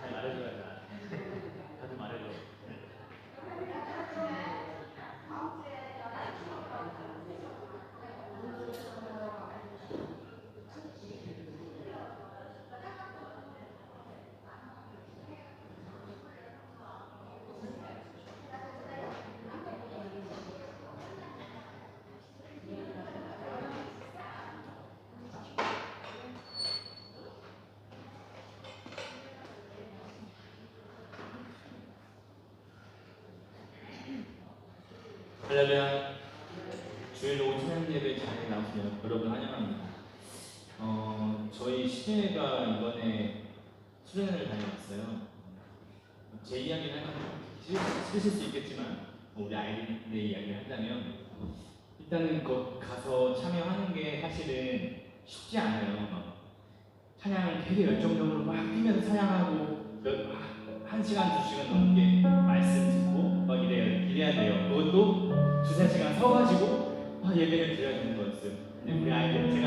잘 말해줘야 다들 말해줘. 할렐루야. 주일 오후 찬양 예배 잘 나오시면 여러분 환영합니다. 저희 시대가 이번에 수련회를 다녀왔어요. 제 이야기를 하면 싫으실 수 있겠지만 우리 아이들의 이야기를 한다면 일단은 거 가서 참여하는 게 사실은 쉽지 않아요. 찬양을 되게 열정적으로 막 뛰면서 찬양하고 1시간, 2시간 넘게 말씀 듣고 막 이래야 돼요. 그것도 2-3시간 서가지고 예배를 드려야 되는 거였어요. 근데 우리 아이들, 제가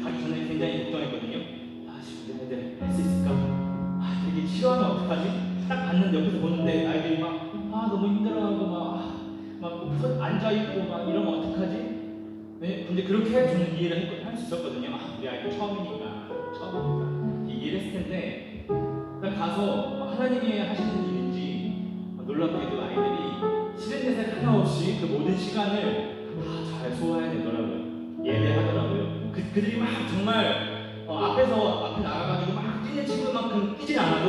가기 전에 굉장히 걱정했거든요. 우리 아이들 할 수 있을까? 되게 싫어하면 어떡하지? 딱 봤는데 옆에서 보는데 아이들이 막 너무 힘들어하고 막 앉아있고 막 이러면 어떡하지? 네? 근데 그렇게 저는 이해를 할 수 있었거든요. 우리 아이들 처음이니까 이해를 했을 텐데 가서 하나님이 하시는 일인지 놀랍게도 아이들이 싫은 데서 하나 없이 그 모든 시간을 잘 소화해내더라고요. 예배하더라고요. 그들이 막 정말 앞에 나가가지고 막 뛰는 친구만큼 뛰진 않아도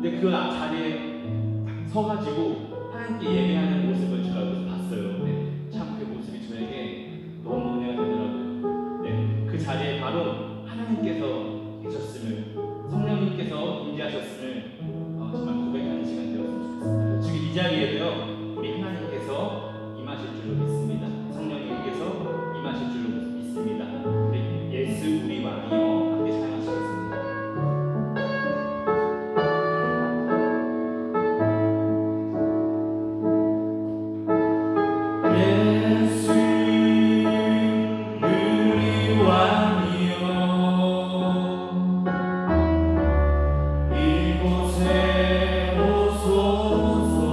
근데 그 자리에 딱 서가지고 하나님께 예배하는 모습을 제가 여기서 봤어요. 네, 참 그 모습이 저에게 너무 은혜가 되더라고요. 네, 그 자리에 바로 하나님께서 계셨음을, 성령님께서 임재하셨음을 정말 고백하는 시간 되었으면 좋겠습니다. 지금 이 자리에도요, 우리 하나님께서 임하실 줄로 믿습니다. 성령님께서 임하실 줄로 믿습니다. 우리 예수 우리 왕이여 함께 찬양하시겠습니다. 이곳에 오소서.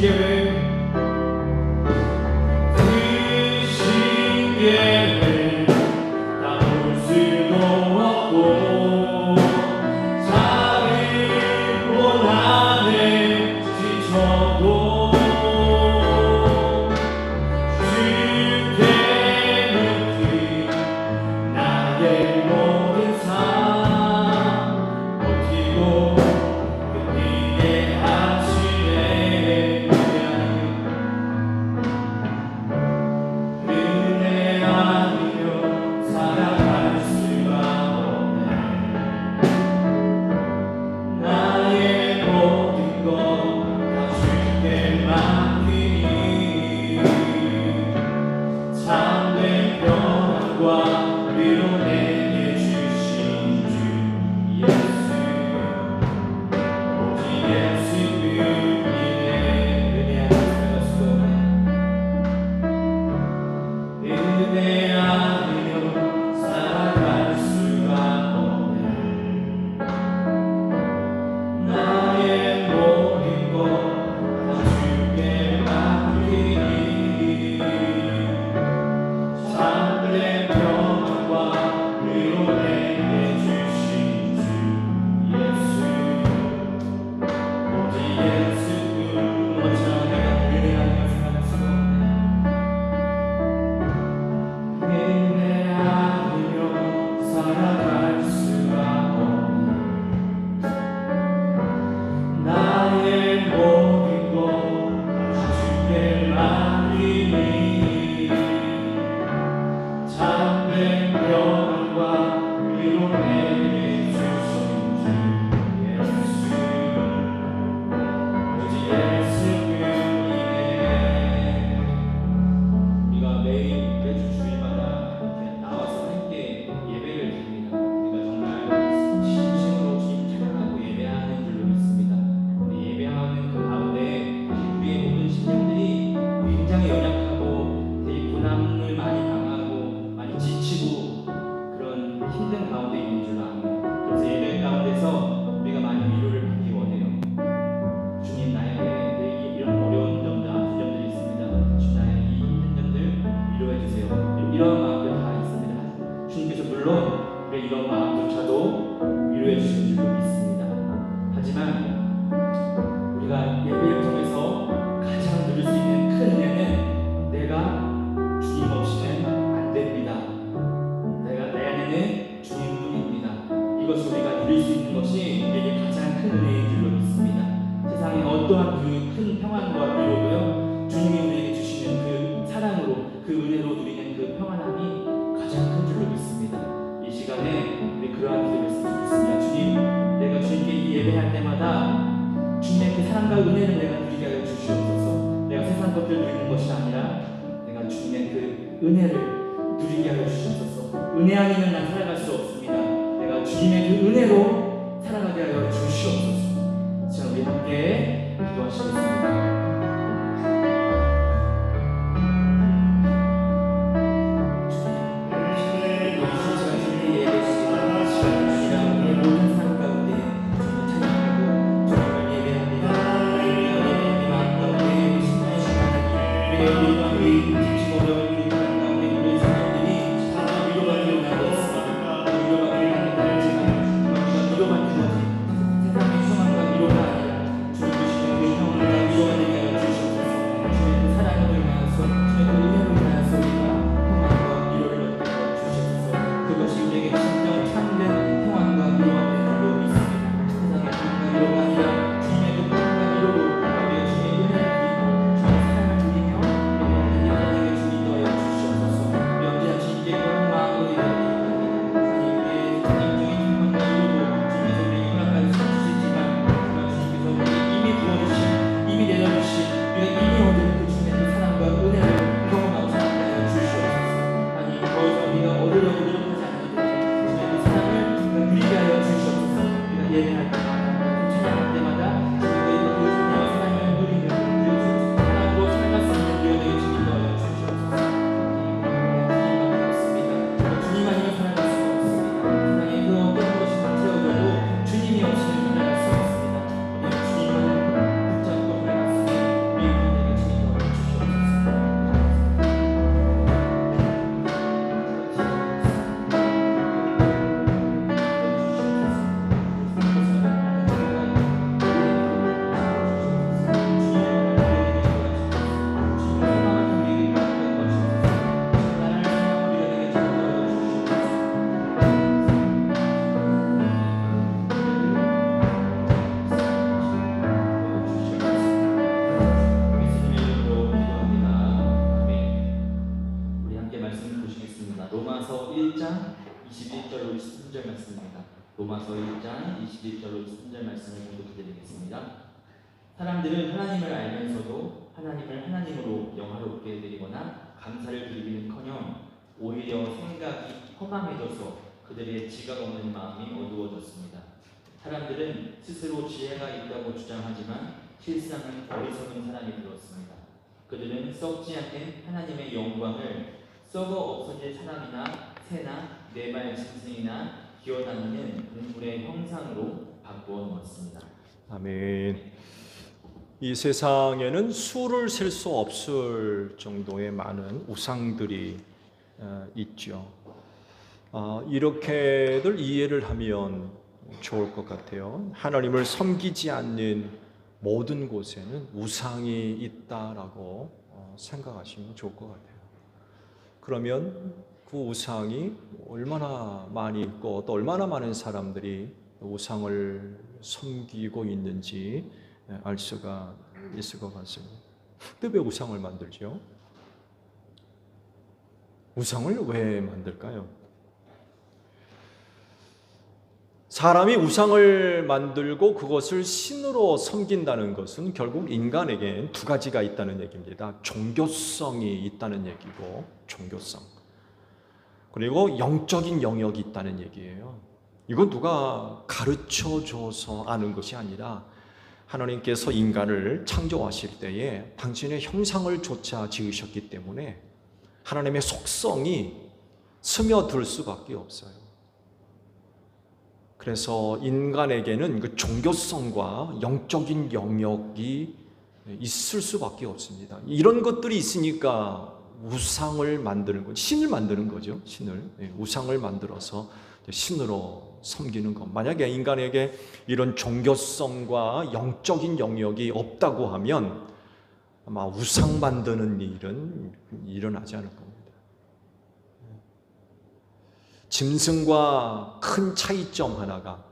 계획 다 볼 수도 없고 자기 원한에 지쳐도 쉽게 묻기 나의 모든 삶 버티고 견디게 하시네. 은혜 아니면 살아갈 수가 없네. 나의 모든 것 다 주께 맡기니 참된 평안과 위로 내게 주신 주 예수 오직 예수뿐이네. 은혜 아니면 살아갈 수가 없네. 은혜 아니면 살아갈 수가 없네. 나의 모든 것 다 주께 맡기니 참된 평안과 위로 내게 주신 주 예수 오직 예수뿐. 너처럼 내가 은혜 아니면 살아갈 수가 없네. 은혜 아니면 살아갈 수가 없네. 나의 모든 것 다 주께 맡기니 참된 평안과 위로 내게 주신 주 예수 오직 예수뿐이네. 우리가 매주 주일마다 이렇게 나와서 함께 예배를 드립니다. 우리가 정말 진심으로 주님 찬양하고 예배하는 줄로 믿습니다. 근데 예배하는 그 가운데 우리의 모든 심령들이 굉장히 연약하고 되게 고난을 많이 당하고 많이 지치고 그런 힘든 가운데 있는 줄로 압니다. 그래서 예배 가운데서 우리가 많이 위로를 받기 원해요. 주님, 나에게 이런 어려운 점들, 아픈 점들이 있습니다. 주님, 나의 이 힘든 점들 위로해 주세요. 이런 마음들 다 있습니다. 주님께서 물론 우리의 이런 마음조차도 위로해 주시는 줄로 믿습니다. 하지만 우리가 예배를 통해서 가장 누릴 수 있는 큰 은혜는 내가 주님 없이는 안 됩니다. 내 안에는 주님뿐입니다. 이것을 우리가 누릴 수 있는 것이 우리에게 가장 큰 은혜인 줄로 믿습니다. 세상에 어떠한 그 큰 평안과 위로도요, 주님이 우리에게 주시는 그 사랑으로 그 은혜로 누리는 그 평안함이 가장 큰 줄로 믿습니다. 이 시간에 우리 그러한 기도를 했으면 좋겠습니다. 주님, 내가 주님께 이 예배할 때마다 주님의 그 사랑과 은혜를 내가 누리게 하여 주시옵소서. 내가 세상 것들 누리는 것이 아니라 내가 주님의 그 은혜를 누리게 하여 주시옵소서. 은혜 아니면 난 살아갈 수 없습니다. 내가 주님의 그 은혜로 살아가게 하여 주시옵소서. 자, 우리 함께 기도하시겠습니다. 세상의 평안과 위로가 아니라 주님 주시는 그 평안과 말씀입니다. 로마서 1장 21절로 23절 말씀을 공독해드리겠습니다. 사람들은 하나님을 알면서도 하나님을 하나님으로 영화롭게 여기거나 감사를 드리기는커녕 오히려 생각이 허망해져서 그들의 지각 없는 마음이 어두워졌습니다. 사람들은 스스로 지혜가 있다고 주장하지만 실상은 어리석은 사람이 되었습니다. 그들은 썩지 않는 하나님의 영광을 썩어 없어질 사람이나 새나 네발 짐승이나 기어다니는 동물의 형상으로 바꾸어 놓았습니다. 아멘. 이 세상에는 수를 셀 수 없을 정도의 많은 우상들이 있죠. 이렇게들 이해를 하면 좋을 것 같아요. 하나님을 섬기지 않는 모든 곳에는 우상이 있다라고 생각하시면 좋을 것 같아요. 그러면 그 우상이 얼마나 많이 있고 또 얼마나 많은 사람들이 우상을 섬기고 있는지 알 수가 있을 것 같습니다. 근데 왜 우상을 만들죠? 우상을 왜 만들까요? 사람이 우상을 만들고 그것을 신으로 섬긴다는 것은 결국 인간에게 두 가지가 있다는 얘기입니다. 종교성이 있다는 얘기고, 종교성. 그리고 영적인 영역이 있다는 얘기예요. 이건 누가 가르쳐줘서 아는 것이 아니라 하나님께서 인간을 창조하실 때에 당신의 형상을 조차 지으셨기 때문에 하나님의 속성이 스며들 수밖에 없어요. 그래서 인간에게는 그 종교성과 영적인 영역이 있을 수밖에 없습니다. 이런 것들이 있으니까 우상을 만드는 거죠. 신을 만드는 거죠. 우상을 만들어서 신으로 섬기는 것. 만약에 인간에게 이런 종교성과 영적인 영역이 없다고 하면 아마 우상 만드는 일은 일어나지 않을 겁니다. 짐승과 큰 차이점 하나가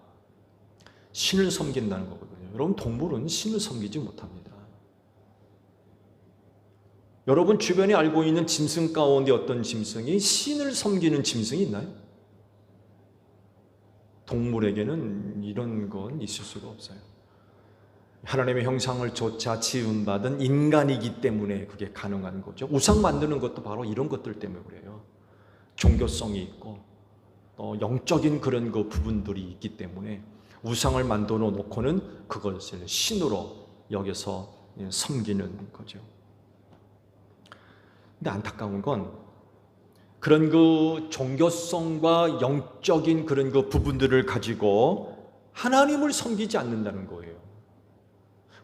신을 섬긴다는 거거든요. 여러분, 동물은 신을 섬기지 못합니다. 여러분 주변에 알고 있는 짐승 가운데 어떤 짐승이 신을 섬기는 짐승이 있나요? 동물에게는 이런 건 있을 수가 없어요. 하나님의 형상을 조차 지음받은 인간이기 때문에 그게 가능한 거죠. 우상 만드는 것도 바로 이런 것들 때문에 그래요. 종교성이 있고 또 영적인 그런 그 부분들이 있기 때문에 우상을 만들어 놓고는 그것을 신으로 여겨서 섬기는 거죠. 근데 안타까운 건 그런 그 종교성과 영적인 그런 그 부분들을 가지고 하나님을 섬기지 않는다는 거예요.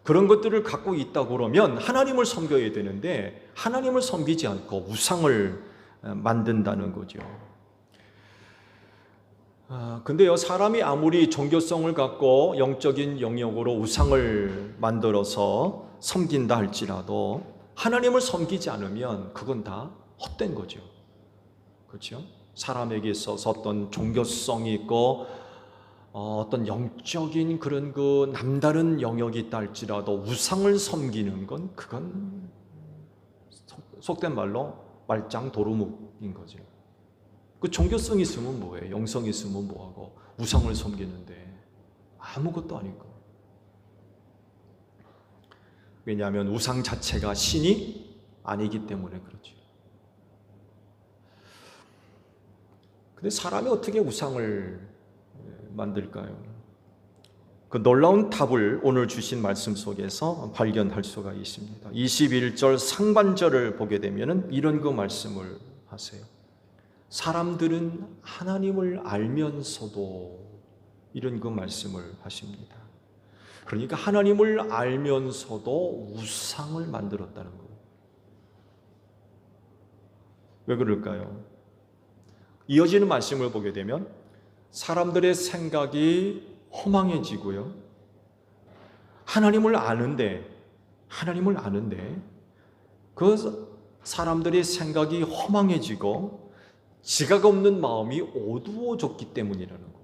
그런 것들을 갖고 있다고 그러면 하나님을 섬겨야 되는데 하나님을 섬기지 않고 우상을 만든다는 거죠. 근데요, 사람이 아무리 종교성을 갖고 영적인 영역으로 우상을 만들어서 섬긴다 할지라도 하나님을 섬기지 않으면 그건 다 헛된 거죠. 그렇죠? 사람에게 있어서 어떤 종교성이 있고 어떤 영적인 그런 그 남다른 영역이 있다 할지라도 우상을 섬기는 건 그건 속된 말로 말짱 도루묵인 거죠. 그 종교성이 있으면 뭐예요? 영성이 있으면 뭐하고 우상을 섬기는데 아무것도 아니고. 왜냐하면 우상 자체가 신이 아니기 때문에 그렇죠. 근데 사람이 어떻게 우상을 만들까요? 그 놀라운 답을 오늘 주신 말씀 속에서 발견할 수가 있습니다. 21절 상반절을 보게 되면 이런 그 말씀을 하세요. 사람들은 하나님을 알면서도 이런 그 말씀을 하십니다. 그러니까 하나님을 알면서도 우상을 만들었다는 거예요. 왜 그럴까요? 이어지는 말씀을 보게 되면 사람들의 생각이 허망해지고요. 하나님을 아는데 그 사람들의 생각이 허망해지고 지각 없는 마음이 어두워졌기 때문이라는 거예요.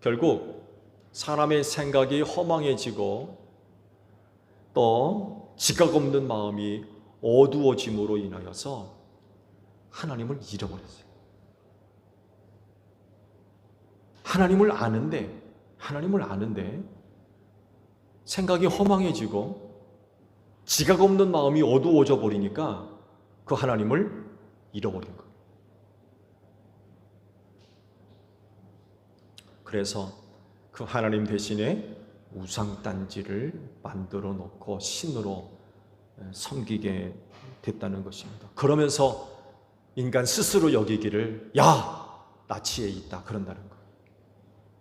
결국 사람의 생각이 허망해지고 또 지각 없는 마음이 어두워짐으로 인하여서 하나님을 잃어버렸어요. 하나님을 아는데 생각이 허망해지고 지각 없는 마음이 어두워져 버리니까 그 하나님을 잃어버린 거예요. 그래서 그 하나님 대신에 우상단지를 만들어 놓고 신으로 섬기게 됐다는 것입니다. 그러면서 인간 스스로 여기기를 나 지혜 있다 그런다는 거예요.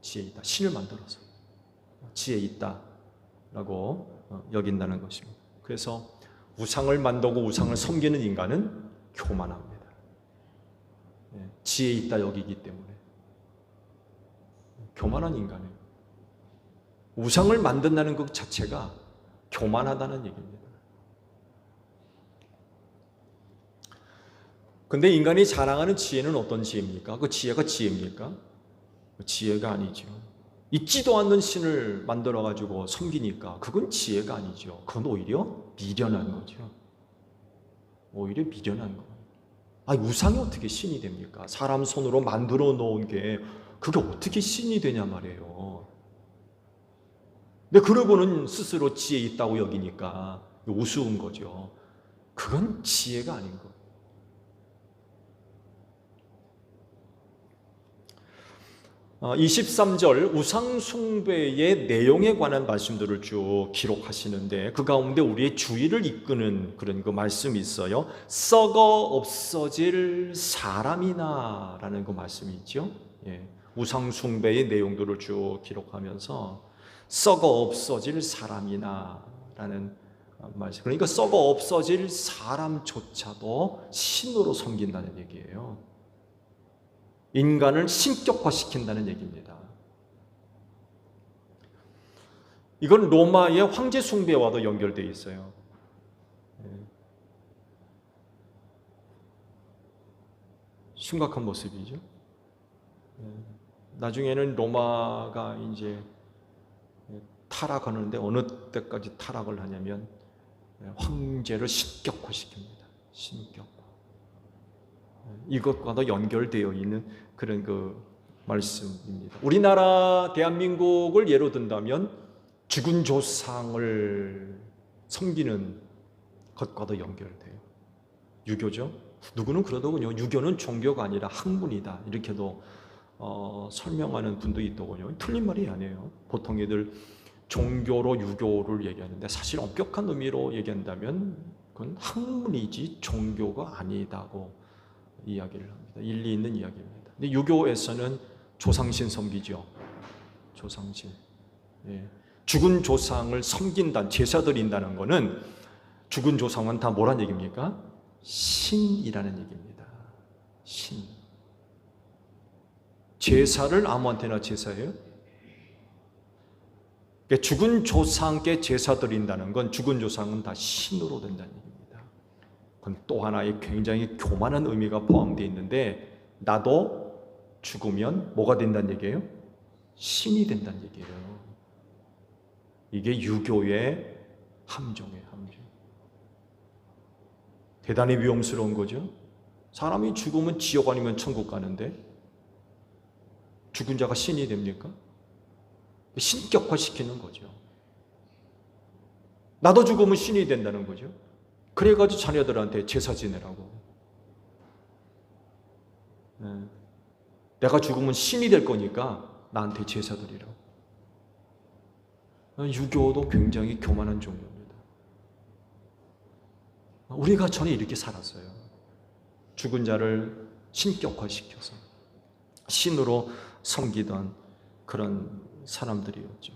지혜 있다. 신을 만들어서 지혜 있다라고 여긴다는 것입니다. 그래서 우상을 만들고 우상을 섬기는 인간은 교만합니다. 지혜 있다 여기기 때문에 교만한 인간이에요. 우상을 만든다는 것 자체가 교만하다는 얘기입니다. 근데 인간이 자랑하는 지혜는 어떤 지혜입니까? 그 지혜가 지혜입니까? 지혜가 아니죠. 있지도 않는 신을 만들어가지고 섬기니까 그건 지혜가 아니죠. 그건 오히려 미련한 거죠. 오히려 미련한 거예요. 우상이 어떻게 신이 됩니까? 사람 손으로 만들어 놓은 게 그게 어떻게 신이 되냐 말이에요. 근데 그러고는 스스로 지혜 있다고 여기니까 우스운 거죠. 그건 지혜가 아닌 거예요. 23절 우상 숭배의 내용에 관한 말씀들을 쭉 기록하시는데 그 가운데 우리의 주의를 이끄는 그런 그 말씀이 있어요. 썩어 없어질 사람이나 라는 그 말씀이 있죠. 우상 숭배의 내용들을 쭉 기록하면서 썩어 없어질 사람이나 라는 말씀. 그러니까 썩어 없어질 사람조차도 신으로 섬긴다는 얘기예요. 인간을 신격화시킨다는 얘기입니다. 이건 로마의 황제 숭배와도 연결되어 있어요. 심각한 모습이죠. 나중에는 로마가 이제 타락하는데 어느 때까지 타락을 하냐면 황제를 신격화시킵니다. 신격화. 이것과도 연결되어 있는 그런 그 말씀입니다. 우리나라 대한민국을 예로 든다면 죽은 조상을 섬기는 것과도 연결돼요. 유교죠. 누구는 그러더군요. 유교는 종교가 아니라 학문이다. 이렇게도 설명하는 분도 있더군요. 틀린 말이 아니에요. 보통 애들 종교로 유교를 얘기하는데 사실 엄격한 의미로 얘기한다면 그건 학문이지 종교가 아니다고 이야기를 합니다. 일리 있는 이야기입니다. 근데 유교에서는 조상신 섬기죠. 조상신. 죽은 조상을 섬긴다, 제사 드린다는 것은 죽은 조상은 다 뭐란 얘기입니까? 신이라는 얘기입니다. 신. 제사를 아무한테나 제사해요? 죽은 조상께 제사 드린다는 건 죽은 조상은 다 신으로 된다는 얘기입니다. 그건 또 하나의 굉장히 교만한 의미가 포함되어 있는데 나도 죽으면 뭐가 된다는 얘기예요? 신이 된다는 얘기예요. 이게 유교의 함정이에요. 함정. 대단히 위험스러운 거죠. 사람이 죽으면 지옥 아니면 천국 가는데 죽은 자가 신이 됩니까? 신격화시키는 거죠. 나도 죽으면 신이 된다는 거죠. 그래가지고 자녀들한테 제사 지내라고. 내가 죽으면 신이 될 거니까 나한테 제사 드리라고. 유교도 굉장히 교만한 종교입니다. 우리가 전에 이렇게 살았어요. 죽은 자를 신격화시켜서 신으로 섬기던 그런 사람들이었죠.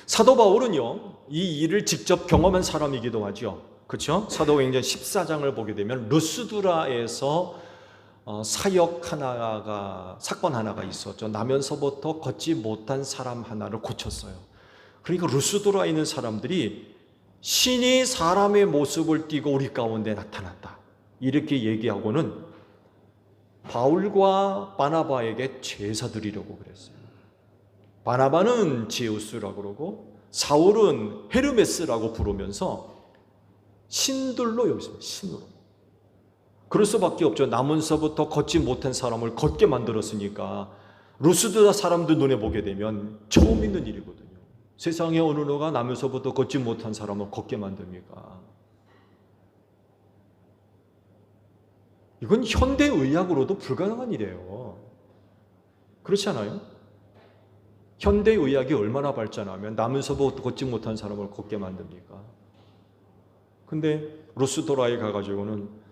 사도 바울은요, 이 일을 직접 경험한 사람이기도 하죠. 그렇죠? 사도행전 14장을 보게 되면 루스드라에서 사건 하나가 있었죠. 나면서부터 걷지 못한 사람 하나를 고쳤어요. 그러니까 루스드라에 있는 사람들이 신이 사람의 모습을 띠고 우리 가운데 나타났다. 이렇게 얘기하고는 바울과 바나바에게 제사 드리려고 그랬어요. 바나바는 제우스라고 그러고 사울은 헤르메스라고 부르면서 신들로 여기서 신으로. 그럴 수밖에 없죠. 나면서부터 걷지 못한 사람을 걷게 만들었으니까 루스드라 사람들 눈에 보게 되면 처음 있는 일이거든요. 세상에 어느 누가 나면서부터 걷지 못한 사람을 걷게 만듭니까? 이건 현대의학으로도 불가능한 일이에요. 그렇지 않아요? 현대의학이 얼마나 발전하면 나면서부터 걷지 못한 사람을 걷게 만듭니까? 근데 루스도라에 가가지고는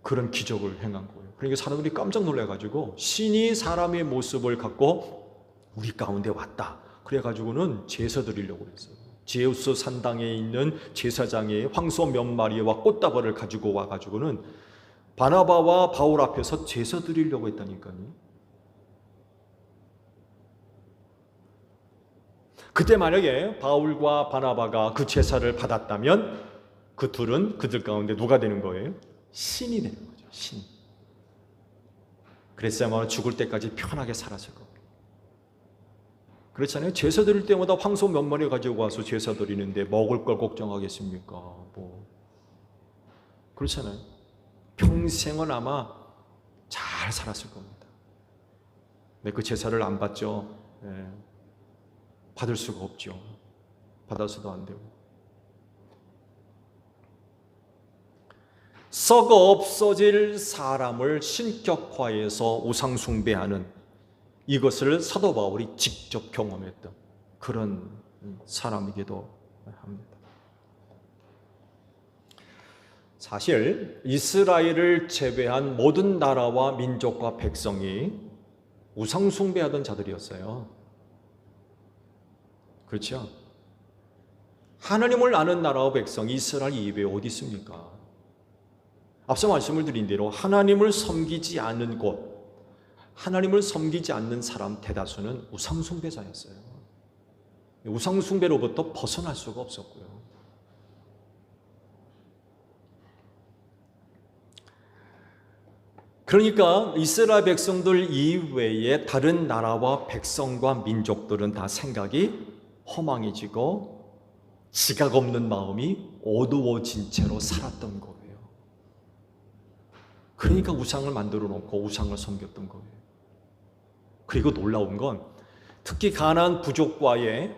그런 기적을 행한 거예요. 그러니까 사람들이 깜짝 놀라가지고 신이 사람의 모습을 갖고 우리 가운데 왔다. 그래가지고는 제사 드리려고 했어요. 제우스 산당에 있는 제사장의 황소 몇 마리와 꽃다발을 가지고 와가지고는 바나바와 바울 앞에서 제사 드리려고 했다니까요. 그때 만약에 바울과 바나바가 그 제사를 받았다면 그 둘은 그들 가운데 누가 되는 거예요? 신이 되는 거죠. 신. 그랬어야만 죽을 때까지 편하게 살았을 겁니다. 그렇잖아요. 제사 드릴 때마다 황소 몇 마리 가지고 와서 제사 드리는데 먹을 걸 걱정하겠습니까? 뭐 그렇잖아요. 평생은 아마 잘 살았을 겁니다. 근데 그 제사를 안 받죠. 네. 받을 수가 없죠. 받아서도 안 되고. 썩어 없어질 사람을 신격화해서 우상 숭배하는 이것을 사도 바울이 직접 경험했던 그런 사람이기도 합니다. 사실 이스라엘을 제외한 모든 나라와 민족과 백성이 우상 숭배하던 자들이었어요. 그렇죠? 하나님을 아는 나라와 백성 이스라엘 이외에 어디 있습니까? 앞서 말씀을 드린 대로 하나님을 섬기지 않는 곳, 하나님을 섬기지 않는 사람 대다수는 우상숭배자였어요. 우상숭배로부터 벗어날 수가 없었고요. 그러니까 이스라엘 백성들 이외에 다른 나라와 백성과 민족들은 다 생각이 허망해지고 지각 없는 마음이 어두워진 채로 살았던 거예요. 그러니까 우상을 만들어 놓고 우상을 섬겼던 거예요. 그리고 놀라운 건 특히 가나안 부족과의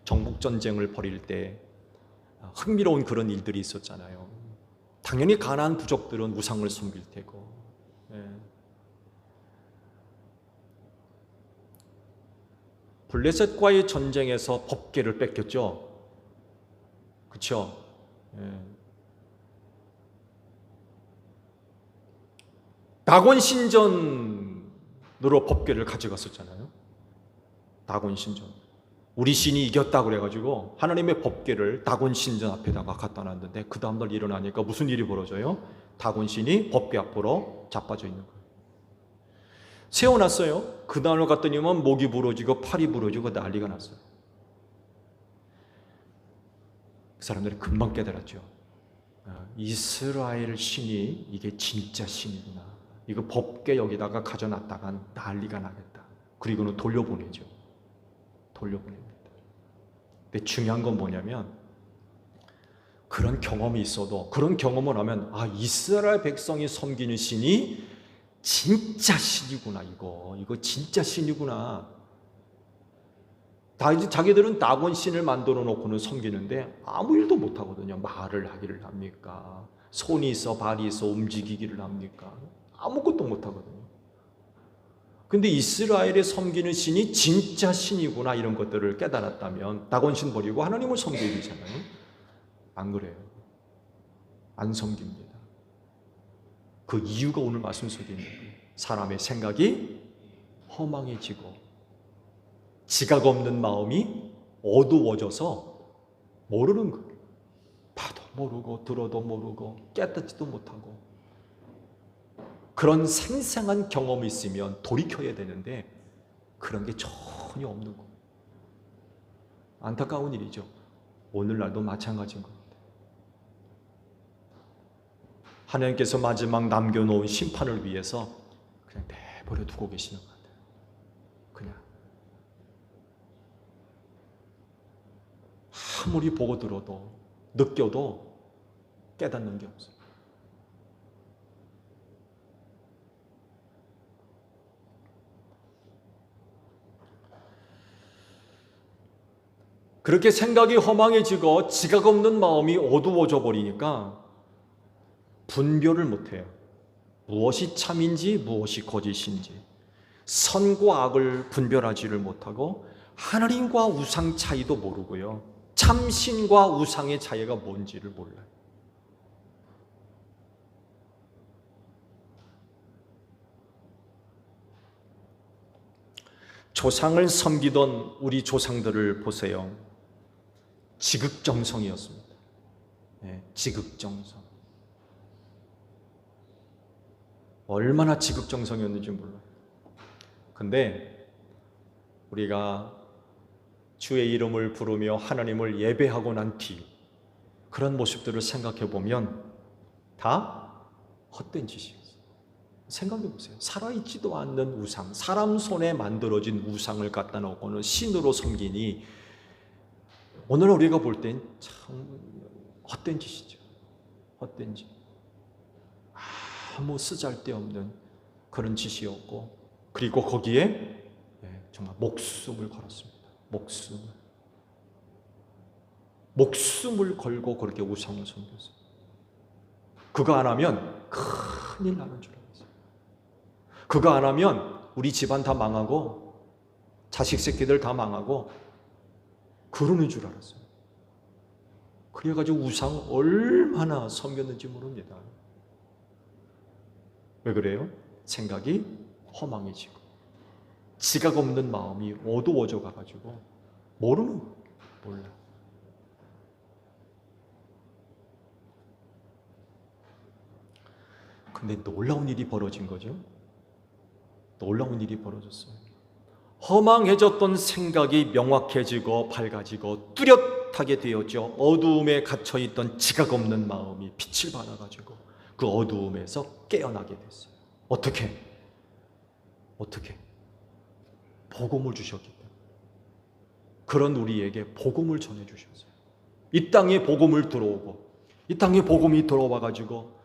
정복 전쟁을 벌일 때 흥미로운 그런 일들이 있었잖아요. 당연히 가나안 부족들은 우상을 섬길 테고, 블레셋과의 전쟁에서 법궤를 뺏겼죠. 그렇죠? 다곤 신전으로 법궤를 가져갔었잖아요. 다곤 신전. 우리 신이 이겼다 그래가지고 하나님의 법궤를 다곤 신전 앞에다가 갖다 놨는데 그 다음날 일어나니까 무슨 일이 벌어져요? 다곤 신이 법궤 앞으로 자빠져 있는 거예요. 세워놨어요. 그 다음날 갔더니만 목이 부러지고 팔이 부러지고 난리가 났어요. 그 사람들이 금방 깨달았죠. 이스라엘 신이 이게 진짜 신이구나. 이거 법궤 여기다가 가져놨다간 난리가 나겠다. 그리고는 돌려보내죠. 돌려보냅니다. 근데 중요한 건 뭐냐면 그런 경험이 있어도 그런 경험을 하면 이스라엘 백성이 섬기는 신이 진짜 신이구나. 이거 진짜 신이구나. 자기들은 다곤 신을 만들어 놓고는 섬기는데 아무 일도 못 하거든요. 말을 하기를 합니까? 손이 있어 발이 있어 움직이기를 합니까? 아무것도 못 하거든요. 근데 이스라엘에 섬기는 신이 진짜 신이구나 이런 것들을 깨달았다면 다곤 신 버리고 하나님을 섬겨야 되잖아요. 안 그래요. 안 섬깁니다. 그 이유가 오늘 말씀 속에 있는 거예요. 사람의 생각이 허망해지고 지각 없는 마음이 어두워져서 모르는 거예요. 봐도 모르고 들어도 모르고 깨닫지도 못하고 그런 생생한 경험이 있으면 돌이켜야 되는데 그런 게 전혀 없는 거예요. 안타까운 일이죠. 오늘날도 마찬가지인 겁니다. 하나님께서 마지막 남겨놓은 심판을 위해서 그냥 내버려 두고 계시는 것 같아요. 그냥 아무리 보고 들어도 느껴도 깨닫는 게 없어요. 그렇게 생각이 허망해지고 지각 없는 마음이 어두워져 버리니까 분별을 못해요. 무엇이 참인지 무엇이 거짓인지, 선과 악을 분별하지를 못하고 하나님과 우상 차이도 모르고요, 참신과 우상의 차이가 뭔지를 몰라요. 조상을 섬기던 우리 조상들을 보세요. 지극정성이었습니다. 네, 지극정성. 얼마나 지극정성이었는지 몰라요. 근데 우리가 주의 이름을 부르며 하나님을 예배하고 난 뒤 그런 모습들을 생각해 보면 다 헛된 짓이었어요. 생각해 보세요. 살아있지도 않는 우상, 사람 손에 만들어진 우상을 갖다 놓고는 신으로 섬기니 오늘 우리가 볼 땐 참 헛된 짓이죠. 헛된 짓. 아무 쓰잘데없는 그런 짓이었고, 그리고 거기에 정말 목숨을 걸었습니다. 목숨을 걸고 그렇게 우상을 섬겼어요. 그거 안 하면 큰일 나는 줄 알았어요. 그거 안 하면 우리 집안 다 망하고 자식 새끼들 다 망하고 그러는 줄 알았어요. 그래가지고 우상 얼마나 섬겼는지 모릅니다. 왜 그래요? 생각이 허망해지고 지각 없는 마음이 어두워져 가가지고 모르는 거예요. 몰라. 근데 놀라운 일이 벌어진 거죠. 놀라운 일이 벌어졌어요. 허망해졌던 생각이 명확해지고 밝아지고 뚜렷하게 되었죠. 어두움에 갇혀있던 지각 없는 마음이 빛을 발하가지고 그 어두움에서 깨어나게 됐어요. 어떻게? 복음을 주셨기 때문에. 그런 우리에게 복음을 전해주셨어요. 이 땅에 복음을 들어오고 이 땅에 복음이 들어와가지고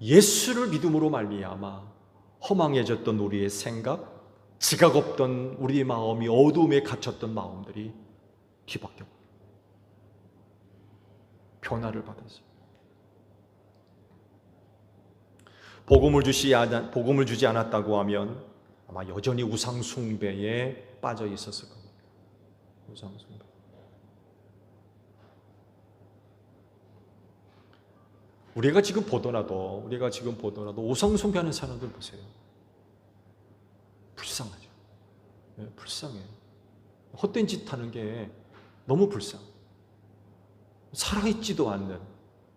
예수를 믿음으로 말미암아 허망해졌던 우리의 생각, 지각 없던 우리의 마음이 어두움에 갇혔던 마음들이 뒤바뀌어 변화를 받았어요. 복음을 주지 않았다고 하면 아마 여전히 우상 숭배에 빠져 있었을 겁니다. 우상 숭배. 우리가 지금 보더라도 우상 숭배하는 사람들 보세요. 불쌍하죠. 불쌍해요. 헛된 짓 하는 게 너무 불쌍해요. 살아있지도 않는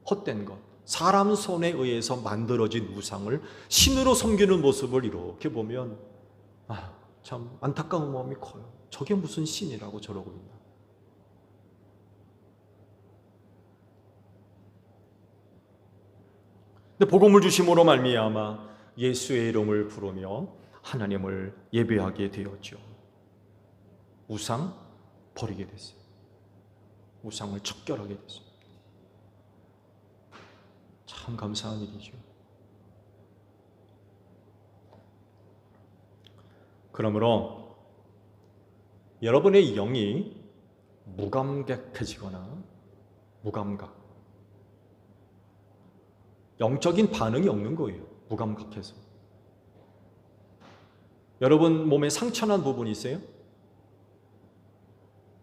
헛된 것, 사람 손에 의해서 만들어진 우상을 신으로 섬기는 모습을 이렇게 보면 참 안타까운 마음이 커요. 저게 무슨 신이라고 저러고 있나. 근데 복음을 주심으로 말미암아 예수의 이름을 부르며 하나님을 예배하게 되었죠. 우상 버리게 됐어요. 우상을 척결하게 됐어요. 참 감사한 일이죠. 그러므로 여러분의 영이 무감각해지거나 영적인 반응이 없는 거예요. 무감각해서. 여러분 몸에 상처난 부분이 있어요?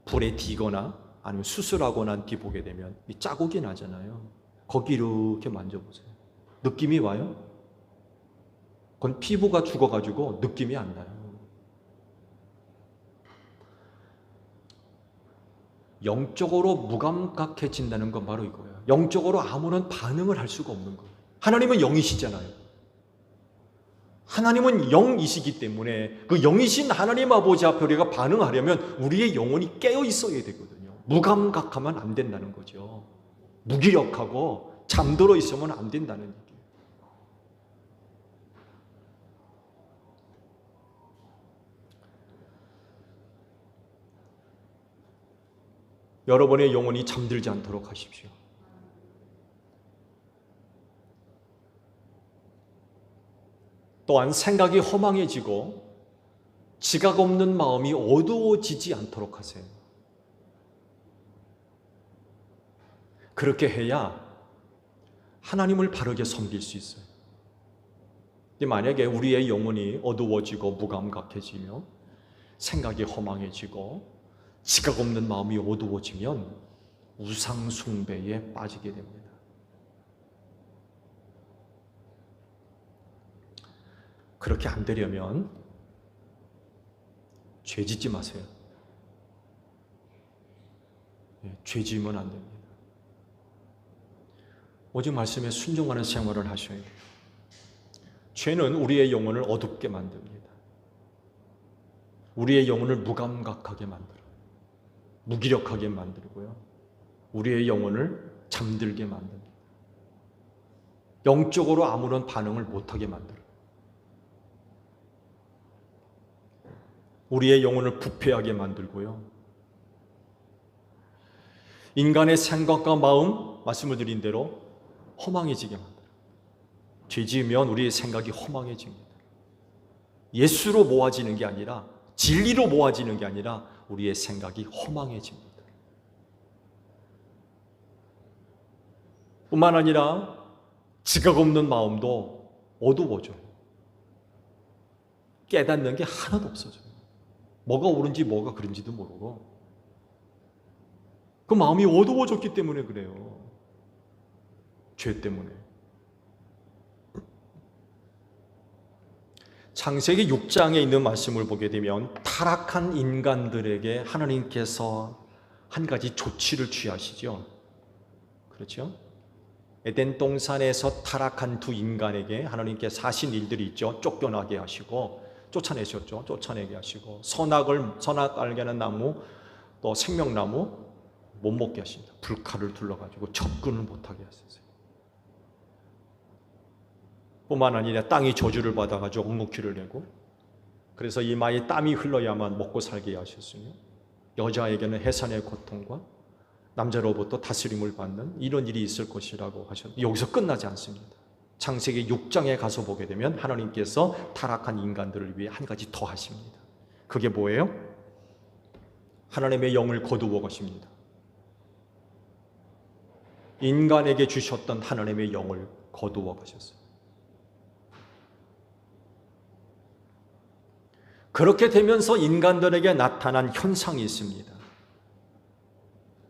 불에 튀거나 아니면 수술하고 난 뒤 보게 되면 이 자국이 나잖아요. 거기 이렇게 만져보세요. 느낌이 와요? 그건 피부가 죽어가지고 느낌이 안 나요. 영적으로 무감각해진다는 건 바로 이거예요. 영적으로 아무런 반응을 할 수가 없는 거예요. 하나님은 영이시잖아요. 하나님은 영이시기 때문에 그 영이신 하나님 아버지 앞에 우리가 반응하려면 우리의 영혼이 깨어 있어야 되거든요. 무감각하면 안 된다는 거죠. 무기력하고 잠들어 있으면 안 된다는 얘기예요. 여러분의 영혼이 잠들지 않도록 하십시오. 또한 생각이 허망해지고 지각 없는 마음이 어두워지지 않도록 하세요. 그렇게 해야 하나님을 바르게 섬길 수 있어요. 만약에 우리의 영혼이 어두워지고 무감각해지며 생각이 허망해지고 지각 없는 마음이 어두워지면 우상 숭배에 빠지게 됩니다. 그렇게 안 되려면 죄 짓지 마세요. 죄 지으면 안 됩니다. 오직 말씀에 순종하는 생활을 하셔야 돼요. 죄는 우리의 영혼을 어둡게 만듭니다. 우리의 영혼을 무감각하게 만들어요. 무기력하게 만들고요. 우리의 영혼을 잠들게 만듭니다. 영적으로 아무런 반응을 못하게 만들어요. 우리의 영혼을 부패하게 만들고요. 인간의 생각과 마음, 말씀을 드린 대로 허망해지게 만들어요. 죄 지으면 우리의 생각이 허망해집니다. 예수로 모아지는 게 아니라, 진리로 모아지는 게 아니라 우리의 생각이 허망해집니다. 뿐만 아니라 지각 없는 마음도 어두워져요. 깨닫는 게 하나도 없어져요. 뭐가 옳은지 뭐가 그른지도 모르고 그 마음이 어두워졌기 때문에 그래요. 죄 때문에. 창세기 6장에 있는 말씀을 보게 되면 타락한 인간들에게 하나님께서 한 가지 조치를 취하시죠. 그렇죠? 에덴 동산에서 타락한 두 인간에게 하나님께서 하신 일들이 있죠. 쫓겨나게 하시고 쫓아내셨죠. 쫓아내게 하시고 선악 알게는 나무 또 생명나무 못 먹게 하십니다. 불칼을 둘러가지고 접근을 못하게 하셨어요. 뿐만 아니라 땅이 저주를 받아가지고 옥묵기를 내고 그래서 이마에 땀이 흘러야만 먹고 살게 하셨으며 여자에게는 해산의 고통과 남자로부터 다스림을 받는 이런 일이 있을 것이라고 하셨는데 여기서 끝나지 않습니다. 창세기 6장에 가서 보게 되면 하나님께서 타락한 인간들을 위해 한 가지 더 하십니다. 그게 뭐예요? 하나님의 영을 거두어 가십니다. 인간에게 주셨던 하나님의 영을 거두어 가셨어요. 그렇게 되면서 인간들에게 나타난 현상이 있습니다.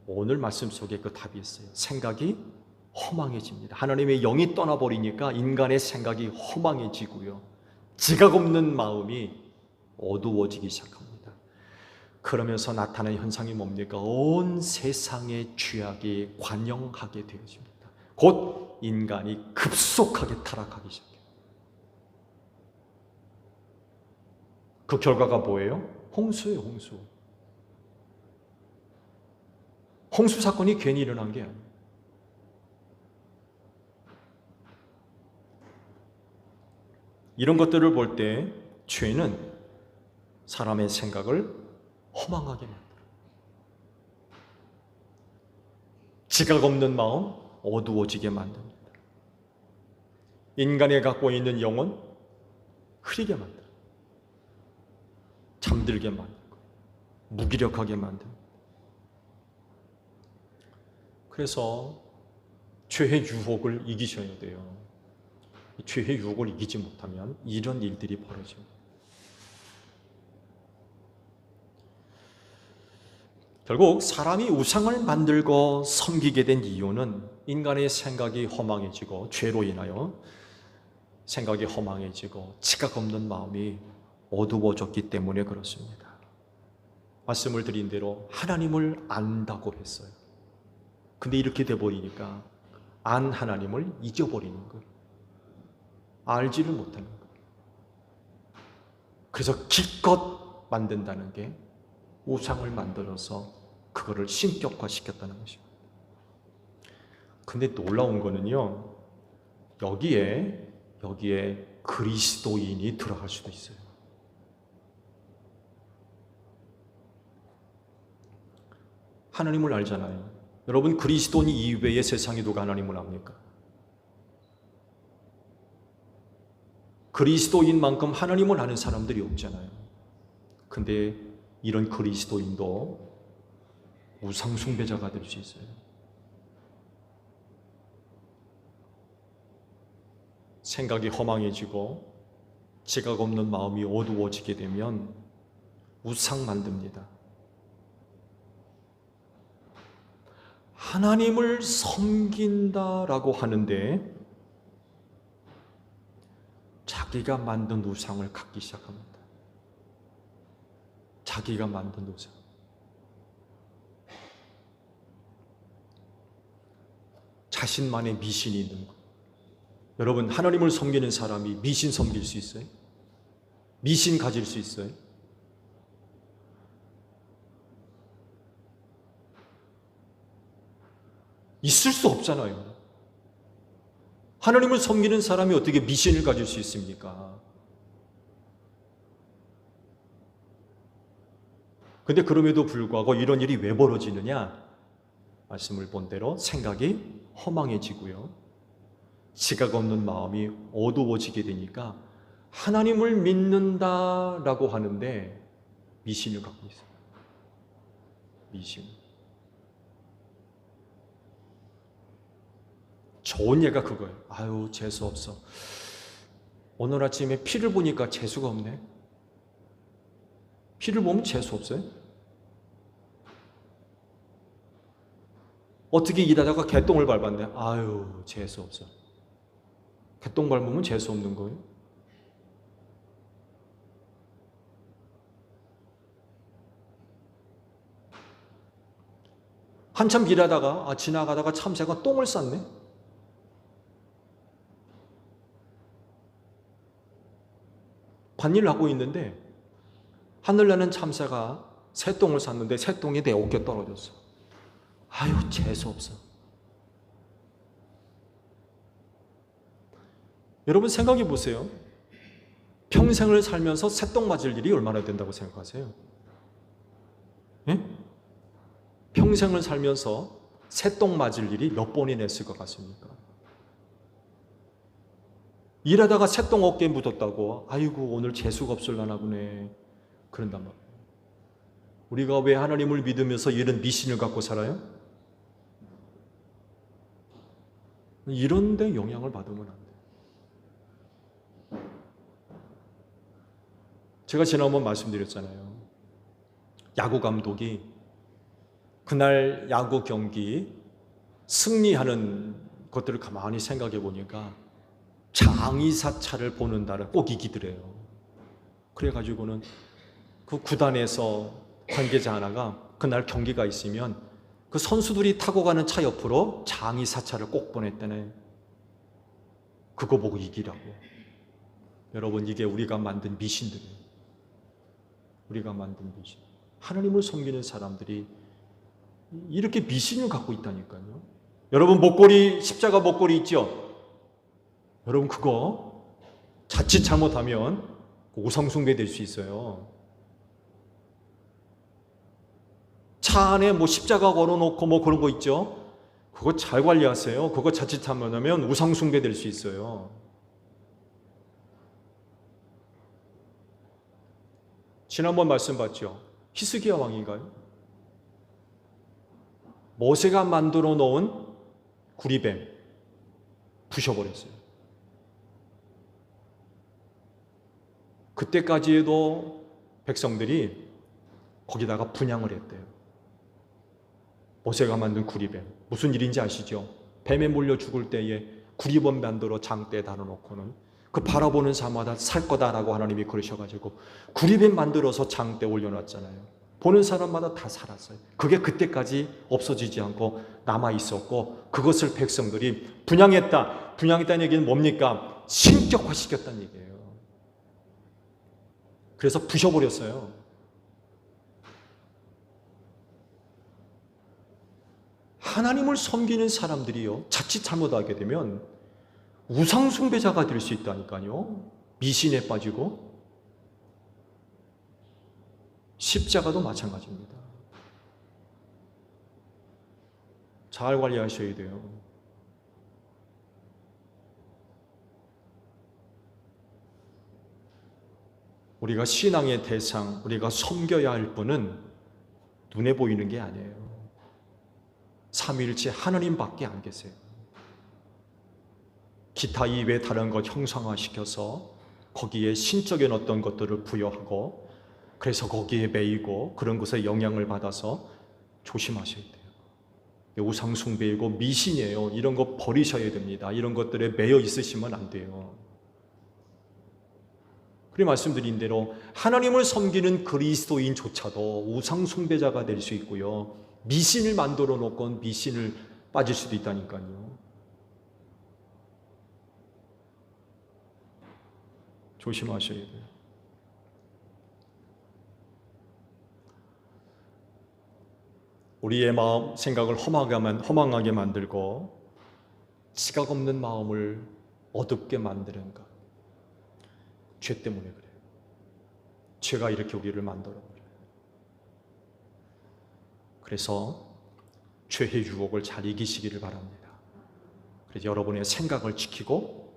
오늘 말씀 속에 그 답이 있어요. 생각이 허망해집니다. 하나님의 영이 떠나버리니까 인간의 생각이 허망해지고요. 지각 없는 마음이 어두워지기 시작합니다. 그러면서 나타나는 현상이 뭡니까? 온 세상의 죄악이 관영하게 되어집니다. 곧 인간이 급속하게 타락하기 시작해요. 그 결과가 뭐예요? 홍수예요, 홍수. 홍수 사건이 괜히 일어난 게 아니에요. 이런 것들을 볼 때 죄는 사람의 생각을 허망하게 만들어요. 지각 없는 마음 어두워지게 만듭니다. 인간이 갖고 있는 영혼 흐리게 만들어요. 잠들게 만들고 무기력하게 만듭니다. 그래서 죄의 유혹을 이기셔야 돼요. 죄의 유혹을 이기지 못하면 이런 일들이 벌어집니다. 결국 사람이 우상을 만들고 섬기게 된 이유는 인간의 생각이 허망해지고 죄로 인하여 생각이 허망해지고 지각 없는 마음이 어두워졌기 때문에 그렇습니다. 말씀을 드린 대로 하나님을 안다고 했어요. 근데 이렇게 돼버리니까 안 하나님을 잊어버리는 거예요. 알지를 못하는 거예요. 그래서 기껏 만든다는 게 우상을 만들어서 그거를 신격화시켰다는 것입니다. 근데 놀라운 거는요, 여기에 그리스도인이 들어갈 수도 있어요. 하나님을 알잖아요. 여러분, 그리스도인 이외의 세상에 누가 하나님을 압니까? 그리스도인만큼 하나님을 아는 사람들이 없잖아요. 근데 이런 그리스도인도 우상 숭배자가 될 수 있어요. 생각이 허망해지고 지각 없는 마음이 어두워지게 되면 우상 만듭니다. 하나님을 섬긴다라고 하는데 자기가 만든 우상을 갖기 시작합니다. 자기가 만든 우상. 자신만의 미신이 있는 것. 여러분, 하나님을 섬기는 사람이 미신 섬길 수 있어요? 미신 가질 수 있어요? 있을 수 없잖아요. 하나님을 섬기는 사람이 어떻게 미신을 가질 수 있습니까? 근데 그럼에도 불구하고 이런 일이 왜 벌어지느냐? 말씀을 본 대로 생각이 허망해지고요. 지각 없는 마음이 어두워지게 되니까 하나님을 믿는다라고 하는데 미신을 갖고 있어요. 미신. 좋은 예가 그거예요. 아유, 재수 없어. 오늘 아침에 피를 보니까 재수가 없네. 피를 보면 재수 없어요? 어떻게 일하다가 개똥을 밟았네. 아유, 재수 없어. 개똥 밟으면 재수 없는 거예요? 한참 일하다가 지나가다가 참새가 똥을 쌌네. 밭일을 하고 있는데 하늘나는 참새가 새똥을 쌌는데 새똥이 내 어깨에 떨어졌어. 아유, 재수없어. 여러분 생각해 보세요. 평생을 살면서 새똥 맞을 일이 얼마나 된다고 생각하세요? 예? 평생을 살면서 새똥 맞을 일이 몇 번이나 있을 것 같습니까? 일하다가 새똥 어깨에 묻었다고 아이고 오늘 재수가 없을라나 보네 그런단 말이에요. 우리가 왜 하나님을 믿으면서 이런 미신을 갖고 살아요? 이런 데 영향을 받으면 안 돼요. 제가 지난번 말씀드렸잖아요. 야구 감독이 그날 야구 경기 승리하는 것들을 가만히 생각해 보니까 장의사차를 보는 날은 꼭 이기더래요. 그래가지고는 그 구단에서 관계자 하나가 그날 경기가 있으면 그 선수들이 타고 가는 차 옆으로 장의사차를 꼭 보냈다네. 그거 보고 이기라고. 여러분, 이게 우리가 만든 미신들이에요. 우리가 만든 미신. 하나님을 섬기는 사람들이 이렇게 미신을 갖고 있다니까요. 여러분, 목걸이, 십자가 목걸이 있죠? 여러분, 그거 자칫 잘못하면 우상숭배 될 수 있어요. 차 안에 뭐 십자가 걸어놓고 뭐 그런 거 있죠? 그거 잘 관리하세요. 그거 자칫 잘못하면 우상숭배 될 수 있어요. 지난번 말씀 봤죠? 히스기야 왕인가요? 모세가 만들어 놓은 구리뱀 부셔버렸어요. 그때까지 해도 백성들이 거기다가 분향을 했대요. 모세가 만든 구리뱀. 무슨 일인지 아시죠? 뱀에 물려 죽을 때에 구리뱀 만들어 장대에 달아놓고는 그 바라보는 사람마다 살 거다라고 하나님이 그러셔가지고 구리뱀 만들어서 장대에 올려놨잖아요. 보는 사람마다 다 살았어요. 그게 그때까지 없어지지 않고 남아있었고 그것을 백성들이 분향했다. 분향했다는 얘기는 뭡니까? 신격화시켰다는 얘기예요. 그래서 부셔버렸어요. 하나님을 섬기는 사람들이요, 자칫 잘못하게 되면 우상숭배자가 될 수 있다니까요. 미신에 빠지고. 십자가도 마찬가지입니다. 잘 관리하셔야 돼요. 우리가 신앙의 대상, 우리가 섬겨야 할 분은 눈에 보이는 게 아니에요. 삼위일체 하나님밖에 안 계세요. 기타 이외 다른 것 형상화시켜서 거기에 신적인 어떤 것들을 부여하고 그래서 거기에 매이고 그런 것에 영향을 받아서 조심하셔야 돼요. 우상 숭배이고 미신이에요. 이런 거 버리셔야 됩니다. 이런 것들에 매여 있으시면 안 돼요. 그리고 말씀드린 대로 하나님을 섬기는 그리스도인조차도 우상 숭배자가 될 수 있고요. 미신을 만들어 놓고 미신을 빠질 수도 있다니까요. 조심하셔야 돼요. 우리의 마음, 생각을 허망하게 만들고 지각 없는 마음을 어둡게 만드는 것. 죄 때문에 그래요. 죄가 이렇게 우리를 만들어버려요. 그래서 죄의 유혹을 잘 이기시기를 바랍니다. 그래서 여러분의 생각을 지키고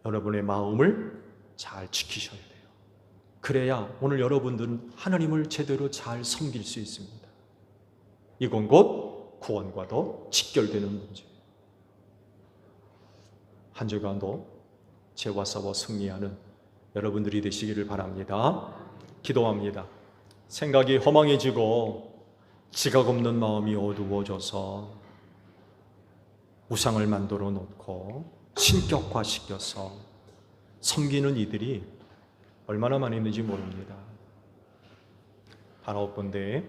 여러분의 마음을 잘 지키셔야 돼요. 그래야 오늘 여러분들은 하나님을 제대로 잘 섬길 수 있습니다. 이건 곧 구원과도 직결되는 문제예요. 한 주간도 죄와 싸워 승리하는 여러분들이 되시기를 바랍니다. 기도합니다. 생각이 허망해지고 지각 없는 마음이 어두워져서 우상을 만들어 놓고 신격화시켜서 섬기는 이들이 얼마나 많이 있는지 모릅니다. 바라옵건대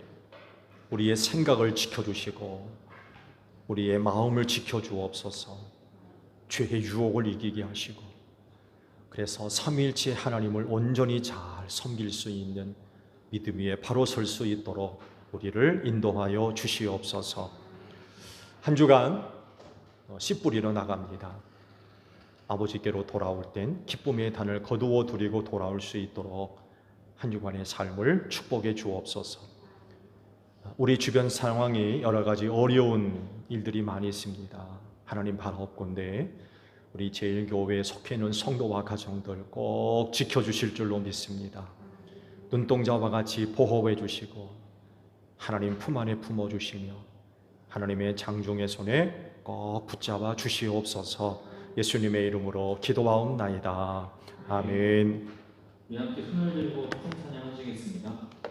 우리의 생각을 지켜주시고 우리의 마음을 지켜주옵소서. 죄의 유혹을 이기게 하시고 그래서 삼위일체 하나님을 온전히 잘 섬길 수 있는 믿음 위에 바로 설 수 있도록 우리를 인도하여 주시옵소서. 한 주간 씨 뿌리러 나갑니다. 아버지께로 돌아올 땐 기쁨의 단을 거두어 드리고 돌아올 수 있도록 한 주간의 삶을 축복해 주옵소서. 우리 주변 상황이 여러 가지 어려운 일들이 많이 있습니다. 하나님 바라옵건대 우리 제일교회에 속해 있는 성도와 가정들 꼭 지켜주실 줄로 믿습니다. 눈동자와 같이 보호해 주시고 하나님 품 안에 품어주시며 하나님의 장중의 손에 꼭 붙잡아 주시옵소서. 예수님의 이름으로 기도하옵나이다. 아멘. 우리 함께 손을 들고 찬양하시겠습니다.